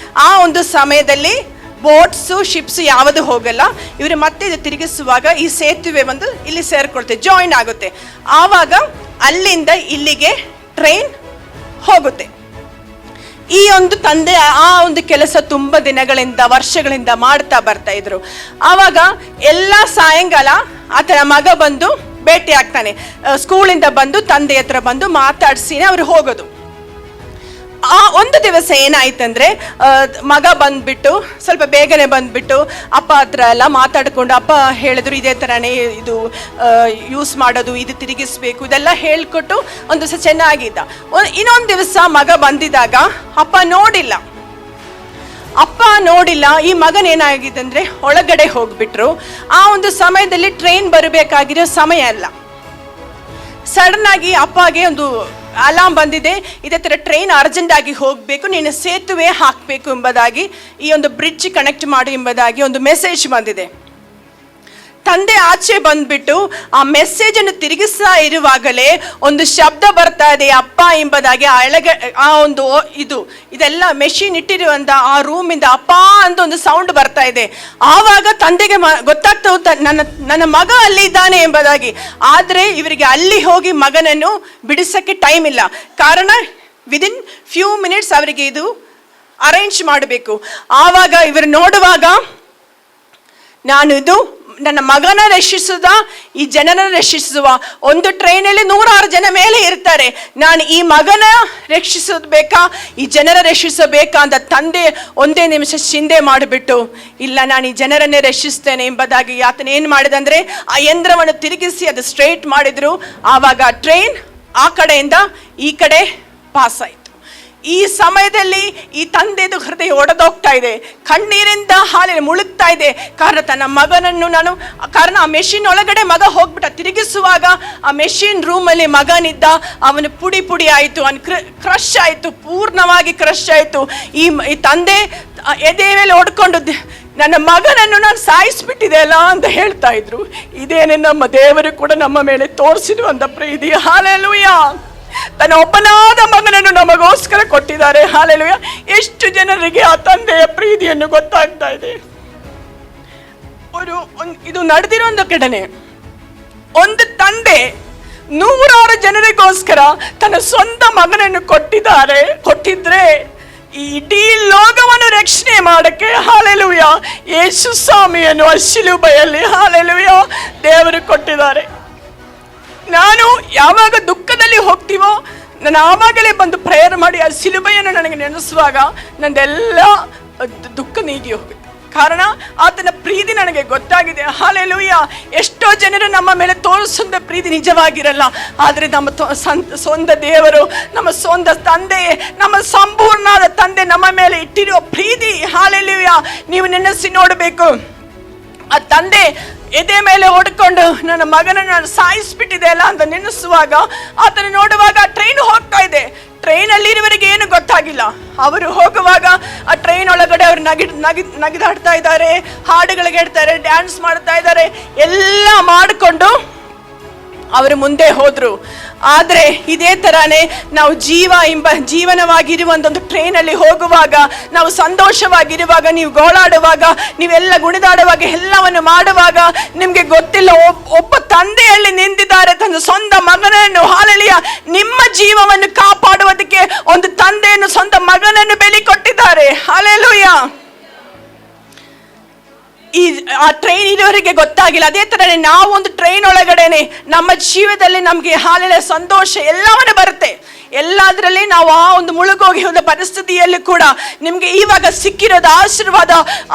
ಆ ಒಂದು ಸಮಯದಲ್ಲಿ ಬೋಟ್ಸು, ಶಿಪ್ಸ್ ಯಾವುದು ಹೋಗಲ್ಲ. ಇವರು ಮತ್ತೆ ಇದು ತಿರುಗಿಸುವಾಗ ಈ ಸೇತುವೆ ಒಂದು ಇಲ್ಲಿ ಸೇರ್ಕೊಳ್ತೇವೆ, ಜಾಯಿನ್ ಆಗುತ್ತೆ. ಆವಾಗ ಅಲ್ಲಿಂದ ಇಲ್ಲಿಗೆ ಟ್ರೈನ್ ಹೋಗುತ್ತೆ. ಈ ಒಂದು ತಂದೆ ಆ ಒಂದು ಕೆಲಸ ತುಂಬಾ ದಿನಗಳಿಂದ, ವರ್ಷಗಳಿಂದ ಮಾಡ್ತಾ ಬರ್ತಾ ಇದ್ರು. ಆವಾಗ ಎಲ್ಲ ಸಾಯಂಕಾಲ ಆತನ ಮಗ ಬಂದು ಭೇಟಿ ಆಗ್ತಾನೆ. ಸ್ಕೂಲಿಂದ ಬಂದು ತಂದೆ ಹತ್ರ ಬಂದು ಮಾತಾಡ್ಸಿನೇ ಅವ್ರು ಹೋಗೋದು. ಆ ಒಂದು ದಿವಸ ಏನಾಯ್ತಂದ್ರೆ, ಮಗ ಬಂದ್ಬಿಟ್ಟು ಸ್ವಲ್ಪ ಬೇಗನೆ ಬಂದ್ಬಿಟ್ಟು ಅಪ್ಪ ಹತ್ರ ಎಲ್ಲ ಮಾತಾಡ್ಕೊಂಡು, ಅಪ್ಪ ಹೇಳಿದ್ರು ಇದೇ ಥರನೇ ಇದು ಯೂಸ್ ಮಾಡೋದು, ಇದು ತಿರುಗಿಸ್ಬೇಕು, ಇದೆಲ್ಲ ಹೇಳ್ಕೊಟ್ಟು ಒಂದು ದಿವಸ ಚೆನ್ನಾಗಿದ್ದ. ಇನ್ನೊಂದು ದಿವಸ ಮಗ ಬಂದಿದ್ದಾಗ ಅಪ್ಪ ನೋಡಿಲ್ಲ. ಈ ಮಗನೇನಾಗಿದೆ ಅಂದ್ರೆ ಒಳಗಡೆ ಹೋಗ್ಬಿಟ್ರು. ಆ ಒಂದು ಸಮಯದಲ್ಲಿ ಟ್ರೈನ್ ಬರಬೇಕಾಗಿರೋ ಸಮಯ ಅಲ್ಲ. ಸಡನ್ ಆಗಿ ಅಪ್ಪಗೆ ಒಂದು ಅಲಾರ್ಮ್ ಬಂದಿದೆ, ಇದೇ ತರ ಟ್ರೈನ್ ಅರ್ಜೆಂಟ್ ಆಗಿ ಹೋಗ್ಬೇಕು, ನೀನು ಸೇತುವೆ ಹಾಕ್ಬೇಕು ಎಂಬುದಾಗಿ, ಈ ಒಂದು ಬ್ರಿಡ್ಜ್ ಕನೆಕ್ಟ್ ಮಾಡಿ ಎಂಬುದಾಗಿ ಒಂದು ಮೆಸೇಜ್ ಬಂದಿದೆ. ತಂದೆ ಆಚೆ ಬಂದ್ಬಿಟ್ಟು ಆ ಮೆಸೇಜ್ ಅನ್ನು ತಿರುಗಿಸ್ತಾ ಇರುವಾಗಲೇ ಒಂದು ಶಬ್ದ ಬರ್ತಾ ಇದೆ, ಅಪ್ಪ ಎಂಬುದಾಗಿ. ಆ ಒಂದು ಇದೆಲ್ಲ ಮೆಷಿನ್ ಇಟ್ಟಿರುವಂತ ಆ ರೂಮಿಂದ ಅಪ್ಪ ಅಂತ ಒಂದು ಸೌಂಡ್ ಬರ್ತಾ ಇದೆ. ಆವಾಗ ತಂದೆಗೆ ಗೊತ್ತಾಗ್ತಾ ನನ್ನ ಮಗ ಅಲ್ಲಿ ಇದ್ದಾನೆ ಎಂಬುದಾಗಿ. ಆದ್ರೆ ಇವರಿಗೆ ಅಲ್ಲಿ ಹೋಗಿ ಮಗನನ್ನು ಬಿಡಿಸಕ್ಕೆ ಟೈಮ್ ಇಲ್ಲ. ಕಾರಣ ವಿದಿನ್ ಫ್ಯೂ ಮಿನಿಟ್ಸ್ ಅವರಿಗೆ ಇದು ಅರೇಂಜ್ ಮಾಡಬೇಕು. ಆವಾಗ ಇವರು ನೋಡುವಾಗ, ನನ್ನ ಮಗನ ರಕ್ಷಿಸುವ, ಈ ಜನರನ್ನು ರಕ್ಷಿಸುವ. ಒಂದು ಟ್ರೈನಲ್ಲಿ 100 ಜನ ಮೇಲೆ ಇರ್ತಾರೆ. ನಾನು ಈ ಮಗನ ರಕ್ಷಿಸೋದು ಬೇಕಾ, ಈ ಜನರ ರಕ್ಷಿಸಬೇಕಾ ಅಂತ ತಂದೆ ಒಂದೇ ನಿಮಿಷ ಚಿಂತೆ ಮಾಡಿಬಿಟ್ಟು, ಇಲ್ಲ ನಾನು ಈ ಜನರನ್ನೇ ರಕ್ಷಿಸ್ತೇನೆ ಎಂಬುದಾಗಿ ಆತನ ಏನು ಮಾಡಿದಂದ್ರೆ ಆ ಯಂತ್ರವನ್ನು ತಿರುಗಿಸಿ ಅದು ಸ್ಟ್ರೈಟ್ ಮಾಡಿದ್ರು. ಆವಾಗ ಟ್ರೈನ್ ಆ ಕಡೆಯಿಂದ ಈ ಕಡೆ ಪಾಸ್ ಆಯ್ತು. ಈ ಸಮಯದಲ್ಲಿ ಈ ತಂದೆದು ಹೃದಯ ಒಡೆದೋಗ್ತಾ ಇದೆ, ಕಣ್ಣೀರಿಂದ ಹಾಲಿನ ಮುಳುಗ್ತಾ ಇದೆ. ಕಾರಣ ತನ್ನ ಮಗನನ್ನು ಕಾರಣ ಆ ಮೆಷಿನ್ ಒಳಗಡೆ ಮಗ ಹೋಗ್ಬಿಟ್ಟ. ತಿರುಗಿಸುವಾಗ ಆ ಮೆಷಿನ್ ರೂಮಲ್ಲಿ ಮಗನಿದ್ದ, ಅವನು ಪುಡಿ ಪುಡಿ ಆಯಿತು, ಅವನು ಕ್ರಶ್ ಆಯಿತು, ಪೂರ್ಣವಾಗಿ ಕ್ರಶ್ ಆಯಿತು. ಈ ತಂದೆ ಎದೆ ಮೇಲೆ ಹೊಡ್ಕೊಂಡು ನನ್ನ ಮಗನನ್ನು ನಾನು ಸಾಯಿಸ್ಬಿಟ್ಟಿದೆ ಅಲ್ಲ ಅಂತ ಹೇಳ್ತಾ ಇದ್ರು. ಇದೇನೆ ನಮ್ಮ ದೇವರು ಕೂಡ ನಮ್ಮ ಮೇಲೆ ತೋರಿಸಿರುವಂತ ಪ್ರೀತಿ. ಹಾಲೆಲೂಯಾ. ತನ್ನ ಒಬ್ಬನಾದ ಮಗನನ್ನು ನಮಗೋಸ್ಕರ ಕೊಟ್ಟಿದ್ದಾರೆ. ಹಾಲೆಲೂಯಾ. ಎಷ್ಟು ಜನರಿಗೆ ಆ ತಂದೆಯ ಪ್ರೀತಿಯನ್ನು ಗೊತ್ತಾಗ್ತಾ ಇದೆ. ಇದು ನಡೆದಿರೋ ಒಂದು ಘಟನೆ. ಒಂದು ತಂದೆ 100 ಜನರಿಗೋಸ್ಕರ ತನ್ನ ಸ್ವಂತ ಮಗನನ್ನು ಕೊಟ್ಟಿದ್ರೆ ಈ ಇಡೀ ಲೋಕವನ್ನು ರಕ್ಷಣೆ ಮಾಡಕ್ಕೆ, ಹಾಲೆಲೂಯಾ, ಯೇಸು ಸ್ವಾಮಿಯನ್ನು ಆ ಶಿಲುಬೆಯಲ್ಲಿ, ಹಾಲೆಲೂಯಾ, ದೇವರು ಕೊಟ್ಟಿದ್ದಾರೆ. ನಾನು ಯಾವಾಗ ದುಃಖದಲ್ಲಿ ಹೋಗ್ತೀವೋ ನಾನು ಆವಾಗಲೇ ಬಂದು ಪ್ರೇಯರ್ ಮಾಡಿ ಆ ಶಿಲುಬೆಯನ್ನು ನನಗೆ ನೆನೆಸುವಾಗ ನಂದೆಲ್ಲ ದುಃಖ ನೀಗಿ ಹೋಗುತ್ತೆ. ಕಾರಣ ಆತನ ಪ್ರೀತಿ ನನಗೆ ಗೊತ್ತಾಗಿದೆ. ಹಾಲೆಲೂಯಾ. ಎಷ್ಟೋ ಜನರು ನಮ್ಮ ಮೇಲೆ ತೋರಿಸುವಂತ ಪ್ರೀತಿ ನಿಜವಾಗಿರಲ್ಲ, ಆದರೆ ನಮ್ಮ ಸ್ವಂತ ದೇವರು, ನಮ್ಮ ಸ್ವಂತ ತಂದೆ, ನಮ್ಮ ಸಂಪೂರ್ಣವಾದ ತಂದೆ ನಮ್ಮ ಮೇಲೆ ಇಟ್ಟಿರುವ ಪ್ರೀತಿ, ಹಾಲೆಲೂಯಾ, ನೀವು ನೆನೆಸಿ ನೋಡಬೇಕು. ಆ ತಂದೆ ಎದೆ ಮೇಲೆ ಹೊಡ್ಕೊಂಡು ನನ್ನ ಮಗನನ್ನು ನಾನು ಸಾಯಿಸ್ಬಿಟ್ಟಿದೆ ಅಲ್ಲ ಅಂತ ನೆನೆಸುವಾಗ, ಆತನ ನೋಡುವಾಗ ಟ್ರೈನ್ ಹೋಗ್ತಾ ಇದೆ. ಟ್ರೈನಲ್ಲಿ ಇರುವವರಿಗೆ ಏನು ಗೊತ್ತಾಗಿಲ್ಲ. ಅವರು ಹೋಗುವಾಗ ಆ ಟ್ರೈನ್ ಒಳಗಡೆ ಅವರು ನಗಿದಾಡ್ತಾ ಇದ್ದಾರೆ, ಹಾಡುಗಳಿಗೆ ಹೇಳ್ತಾರೆ, ಡ್ಯಾನ್ಸ್ ಮಾಡ್ತಾ ಇದ್ದಾರೆ, ಎಲ್ಲ ಮಾಡಿಕೊಂಡು ಅವರು ಮುಂದೆ ಹೋದ್ರು. ಆದರೆ ಇದೇ ತರಾನೇ ನಾವು ಜೀವನವಾಗಿರುವ ಒಂದು ಟ್ರೈನಲ್ಲಿ ಹೋಗುವಾಗ, ನಾವು ಸಂತೋಷವಾಗಿರುವಾಗ, ನೀವು ಗೋಳಾಡುವಾಗ, ನೀವೆಲ್ಲ ಕುಣಿದಾಡುವಾಗ, ಎಲ್ಲವನ್ನು ಮಾಡುವಾಗ ನಿಮ್ಗೆ ಗೊತ್ತಿಲ್ಲ ಒಬ್ಬ ತಂದೆಯಲ್ಲಿ ನಿಂತಿದ್ದಾರೆ ತನ್ನ ಸ್ವಂತ ಮಗನನ್ನು, ಹಾಲೆಲೂಯಾ, ನಿಮ್ಮ ಜೀವವನ್ನು ಕಾಪಾಡುವುದಕ್ಕೆ ಒಂದು ತಂದೆಯನ್ನು, ಸ್ವಂತ ಮಗನನ್ನು ಬೆಲೆ ಕೊಟ್ಟಿದ್ದಾರೆ. ಹಾಲೆಲೂಯಾ. ಆ ಟ್ರೈನ್ ಇರೋರಿಗೆ ಗೊತ್ತಾಗಿಲ್ಲ. ಅದೇ ತರನೇ ನಾವು ಒಂದು ಟ್ರೈನ್ ಒಳಗಡೆನೆ ನಮ್ಮ ಜೀವನದಲ್ಲಿ ನಮ್ಗೆ ಹಾಲಿನ ಸಂತೋಷ ಎಲ್ಲವನ್ನ ಬರುತ್ತೆ. ಎಲ್ಲದರಲ್ಲಿ ನಾವು ಆ ಒಂದು ಮುಳುಗೋಗಿ ಹೋದ ಪರಿಸ್ಥಿತಿಯಲ್ಲಿ ಕೂಡ ನಿಮ್ಗೆ ಇವಾಗ ಸಿಕ್ಕಿರೋದ ಆಶೀರ್ವಾದ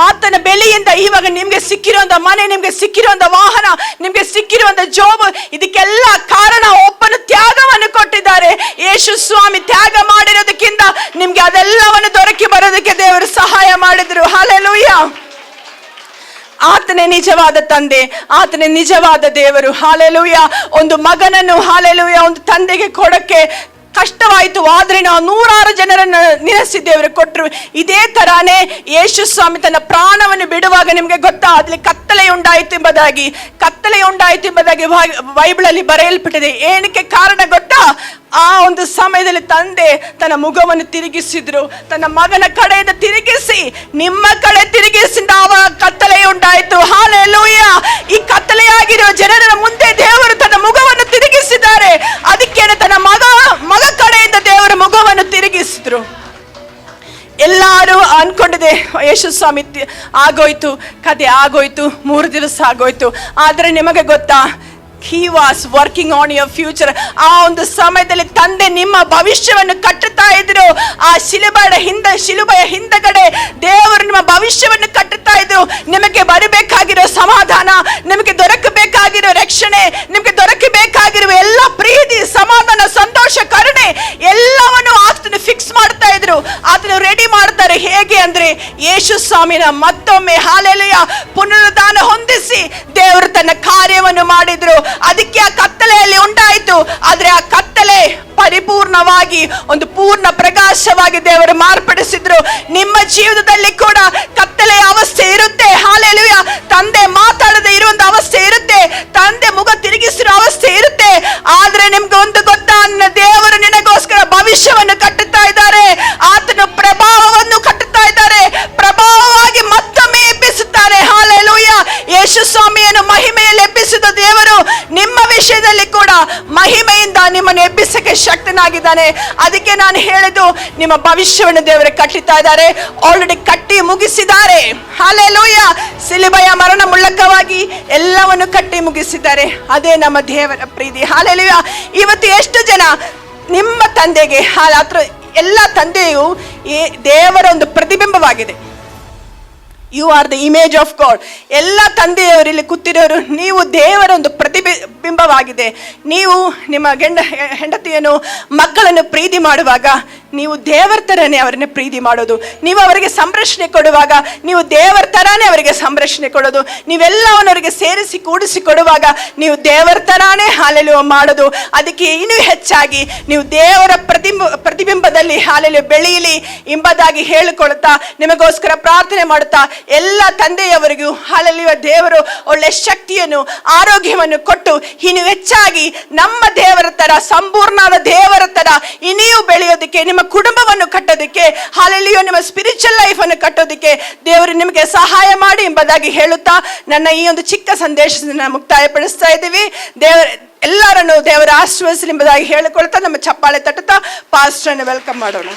ಆತನ ಬೆಲೆಯಿಂದ, ಇವಾಗ ನಿಮ್ಗೆ ಸಿಕ್ಕಿರುವಂತ ಮನೆ, ನಿಮ್ಗೆ ಸಿಕ್ಕಿರುವಂತ ವಾಹನ, ನಿಮ್ಗೆ ಸಿಕ್ಕಿರುವಂತ ಜಾಬ್, ಇದಕ್ಕೆಲ್ಲ ಕಾರಣ ಒಬ್ಬನು ತ್ಯಾಗವನ್ನು ಕೊಟ್ಟಿದ್ದಾರೆ. ಯೇಸು ಸ್ವಾಮಿ ತ್ಯಾಗ ಮಾಡಿರೋದಕ್ಕಿಂತ ನಿಮ್ಗೆ ಅದೆಲ್ಲವನ್ನು ದೊರಕಿ ಬರೋದಕ್ಕೆ ದೇವರು ಸಹಾಯ ಮಾಡಿದ್ರು. ಹಾಲೆಲೂಯಾ. ಆತನೇ ನಿಜವಾದ ತಂದೆ, ಆತನೇ ನಿಜವಾದ ದೇವರು. ಹಾಲೆಲೂಯಾ. ಒಂದು ಮಗನನ್ನು, ಹಾಲೆಲೂಯಾ, ಒಂದು ತಂದೆಗೆ ಕೊಡಕ್ಕೆ ಕಷ್ಟವಾಯಿತು, ಆದ್ರೆ ನಾವು 100 ಜನರನ್ನು ನಿಲ್ಲಿಸಿ ದೇವರು ಕೊಟ್ಟರು. ಇದೇ ತರಾನೇ ಯೇಸು ಸ್ವಾಮಿ ತನ್ನ ಪ್ರಾಣವನ್ನು ಬಿಡುವಾಗ ನಿಮ್ಗೆ ಗೊತ್ತಾ, ಅಲ್ಲಿ ಕತ್ತಲೆ ಉಂಟಾಯಿತು ಎಂಬುದಾಗಿ ಬೈಬಲಲ್ಲಿ ಬರೆಯಲ್ಪಟ್ಟಿದೆ. ಏನಕ್ಕೆ ಕಾರಣ ಗೊತ್ತಾ? ಆ ಒಂದು ಸಮಯದಲ್ಲಿ ತಂದೆ ತನ್ನ ಮುಖವನ್ನು ತಿರುಗಿಸಿದ್ರು, ತನ್ನ ಮಗನ ಕಡೆಯಿಂದ ತಿರುಗಿಸಿ ನಿಮ್ಮ ಕಡೆ ತಿರುಗಿಸಿದ ಆವಾಗ ಕತ್ತಲೆ ಉಂಟಾಯಿತು. ಹಾಲೆಲೂಯಾ. ಈ ಕತ್ತಲೆಯಾಗಿರುವ ಜನರ ಮುಂದೆ ದೇವರು ತನ್ನ ಮುಖವನ್ನು ತಿರುಗಿಸಿದ್ದಾರೆ. ಅದಕ್ಕೆ ತನ್ನ ಮಗ ಕಡೆಯಿಂದ ದೇವರ ಮುಖವನ್ನು ತಿರುಗಿಸಿದ್ರು. ಎಲ್ಲರೂ ಅನ್ಕೊಂಡಿದೆ ಯೇಸು ಸ್ವಾಮಿ ಆಗೋಯ್ತು, ಕತೆ ಆಗೋಯ್ತು, 3 ದಿವಸ ಆಗೋಯ್ತು. ಆದ್ರೆ ನಿಮಗೆ ಗೊತ್ತಾ, He was working on your future. ಆ ಒಂದು ಸಮಯದಲ್ಲಿ ತಂದೆ ನಿಮ್ಮ ಭವಿಷ್ಯವನ್ನು ಕಟ್ಟುತ್ತಾ ಇದ್ರು. ಆ ಶಿಲುಬೆಯ ಹಿಂದಗಡೆ ದೇವರು ನಿಮ್ಮ ಭವಿಷ್ಯವನ್ನು ಕಟ್ಟುತ್ತಾ ಇದ್ರು. ನಿಮಗೆ ಬರಬೇಕಾಗಿರೋ ಸಮಾಧಾನ, ನಿಮಗೆ ದೊರಕಬೇಕಾಗಿರೋ ರಕ್ಷಣೆ, ನಿಮಗೆ ದೊರಕಬೇಕಾಗಿರುವ ಎಲ್ಲ ಪ್ರೀತಿ, ಸಮಾಧಾನ, ಸಂತೋಷ, ಕರುಣೆ ಎಲ್ಲವನ್ನು ಆತನು ಫಿಕ್ಸ್ ಮಾಡ್ತಾ ಇದ್ರು. ಆತನು ರೆಡಿ ಮಾಡ್ತಾರೆ. ಹೇಗೆ ಅಂದ್ರೆ ಯೇಸು ಸ್ವಾಮಿನ ಮತ್ತೊಮ್ಮೆ, ಹಾಲೆಲೂಯಾ, ಪುನರುದ್ಧಾನ ಹೊಂದಿಸಿ ದೇವರು ತನ್ನ ಕಾರ್ಯವನ್ನು ಮಾಡಿದ್ರು. ಅದಕ್ಕೆ ಆ ಕತ್ತಲೆಯಲ್ಲಿ ಉಂಟಾಯಿತು. ಆದ್ರೆ ಆ ಕತ್ತಲೆ ಪರಿಪೂರ್ಣವಾಗಿ ಒಂದು ಪೂರ್ಣ ಪ್ರಕಾಶವಾಗಿ ದೇವರು ಮಾರ್ಪಡಿಸಿದ್ರು. ನಿಮ್ಮ ಜೀವಿತದಲ್ಲಿ ಕೂಡ ಕತ್ತಲೆಯ ಅವಸ್ಥೆ ಇರುತ್ತೆ. ಹಾಲೆಲೂಯಾ. ತಂದೆ ಮಾತಾಡದೆ ಇರುವಂತ ಅವಸ್ಥೆ ಇರುತ್ತೆ, ತಂದೆ ಮುಖ ತಿರುಗಿಸಿರೋ ಅವಸ್ಥೆ ಇರುತ್ತೆ. ಆದ್ರೆ ನಿಮ್ಗೆ ಒಂದು ಗೊತ್ತಾ, ದೇವರು ನಿನಗೋಸ್ಕರ ಭವಿಷ್ಯವನ್ನು ಕಟ್ಟುತ್ತಾ ಇದ್ದಾರೆ. ಆತನು ಪ್ರಭಾವವನ್ನು ಕಟ್ಟುತ್ತಾ ಇದ್ದಾರೆ. ಪ್ರಭಾವವಾಗಿ ಮತ್ತೊಮ್ಮೆ ಎಬ್ಬಿಸುತ್ತಾರೆ. ಹಾಲೆಲೂಯಾ. ಯೇಸು ಸ್ವಾಮಿಯನ್ನು ಮಹಿಮೆಯಲ್ಲಿ ಎಬ್ಬಿಸಿದ ದೇವರು ನಿಮ್ಮ ವಿಷಯದಲ್ಲಿ ಕೂಡ ಮಹಿಮೆಯಿಂದ ನಿಮ್ಮನ್ನು ಎಬ್ಬಿಸಕ್ಕೆ ಶಕ್ತನಾಗಿದ್ದಾನೆ. ಅದಕ್ಕೆ ನಾನು ಹೇಳಿದ್ದು, ನಿಮ್ಮ ಭವಿಷ್ಯವನ್ನು ದೇವರು ಕಟ್ಟುತ್ತಾ ಇದ್ದಾರೆ, ಆಲ್ರೆಡಿ ಕಟ್ಟಿ ಮುಗಿಸಿದ್ದಾರೆ. ಹಲ್ಲೆಲೂಯ. ಸಿಲುಬೆಯ ಮರಣ ಮೂಲಕವಾಗಿ ಎಲ್ಲವನ್ನು ಕಟ್ಟಿ ಮುಗಿಸಿದ್ದಾರೆ. ಅದೇ ನಮ್ಮ ದೇವರ ಪ್ರೀತಿ. ಹಲ್ಲೆಲೂಯ. ಇವತ್ತು ಎಷ್ಟು ಜನ ನಿಮ್ಮ ತಂದೆಗೆ ಹತ್ರ ಎಲ್ಲ ತಂದೆಯು ದೇವರ ಒಂದು ಪ್ರತಿಬಿಂಬವಾಗಿದೆ. You are the image of God. ಎಲ್ಲ ತಂದೆಯವರು ಇಲ್ಲಿ ಕೂತಿರೋರು, ನೀವು ದೇವರ ಒಂದು ಪ್ರತಿಬಿಂಬವಾಗಿದೆ. ನೀವು ನಿಮ್ಮ ಹೆಂಡತಿಯನ್ನು ಮಕ್ಕಳನ್ನು ಪ್ರೀತಿ ಮಾಡುವಾಗ ನೀವು ದೇವರ ಥರನೇ ಅವರನ್ನು ಪ್ರೀತಿ ಮಾಡೋದು. ನೀವು ಅವರಿಗೆ ಸಂರಕ್ಷಣೆ ಕೊಡುವಾಗ ನೀವು ದೇವರ ಥರನೇ ಅವರಿಗೆ ಸಂರಕ್ಷಣೆ ಕೊಡೋದು. ನೀವೆಲ್ಲವನ್ನು ಅವರಿಗೆ ಸೇರಿಸಿ ಕೂಡಿಸಿ ಕೊಡುವಾಗ ನೀವು ದೇವರ ಥರನೇ ಹಾಲೆಲು ಮಾಡೋದು. ಅದಕ್ಕೆ ಇನ್ನೂ ಹೆಚ್ಚಾಗಿ ನೀವು ದೇವರ ಪ್ರತಿಬಿಂಬದಲ್ಲಿ ಹಾಲೆಲು ಬೆಳೆಯಲಿ ಎಂಬುದಾಗಿ ಹೇಳಿಕೊಳ್ತಾ ನಿಮಗೋಸ್ಕರ ಪ್ರಾರ್ಥನೆ ಮಾಡುತ್ತಾ ಎಲ್ಲ ತಂದೆಯವರಿಗೂ ಹಾಲೆಲುಯ ದೇವರು ಒಳ್ಳೆ ಶಕ್ತಿಯನ್ನು ಆರೋಗ್ಯವನ್ನು ಕೊಟ್ಟು ಇನ್ನು ಹೆಚ್ಚಾಗಿ ನಮ್ಮ ದೇವರ ತರ ಸಂಪೂರ್ಣವಾದ ದೇವರ ತರ ಇನ್ನೂ ಬೆಳೆಯೋದಕ್ಕೆ, ನಿಮ್ಮ ಕುಟುಂಬವನ್ನು ಕಟ್ಟೋದಕ್ಕೆ, ಹಾಲೆಲುಯ ನಿಮ್ಮ ಸ್ಪಿರಿಚುವಲ್ ಲೈಫ್ ಅನ್ನು ಕಟ್ಟೋದಕ್ಕೆ ದೇವರು ನಿಮಗೆ ಸಹಾಯ ಮಾಡಿ ಎಂಬುದಾಗಿ ಹೇಳುತ್ತಾ ನನ್ನ ಈ ಒಂದು ಚಿಕ್ಕ ಸಂದೇಶದಿಂದ ಮುಕ್ತಾಯಪಡಿಸ್ತಾ ಇದ್ದೀವಿ. ಎಲ್ಲರನ್ನು ದೇವರ ಆಶೀರ್ವದಿಸಲಿ ಎಂಬುದಾಗಿ ಹೇಳಿಕೊಳ್ತಾ ನಮ್ಮ ಚಪ್ಪಾಳೆ ತಟ್ಟುತ್ತಾ ಪಾಸ್ಟರ್ನ ವೆಲ್ಕಮ್ ಮಾಡೋಣ.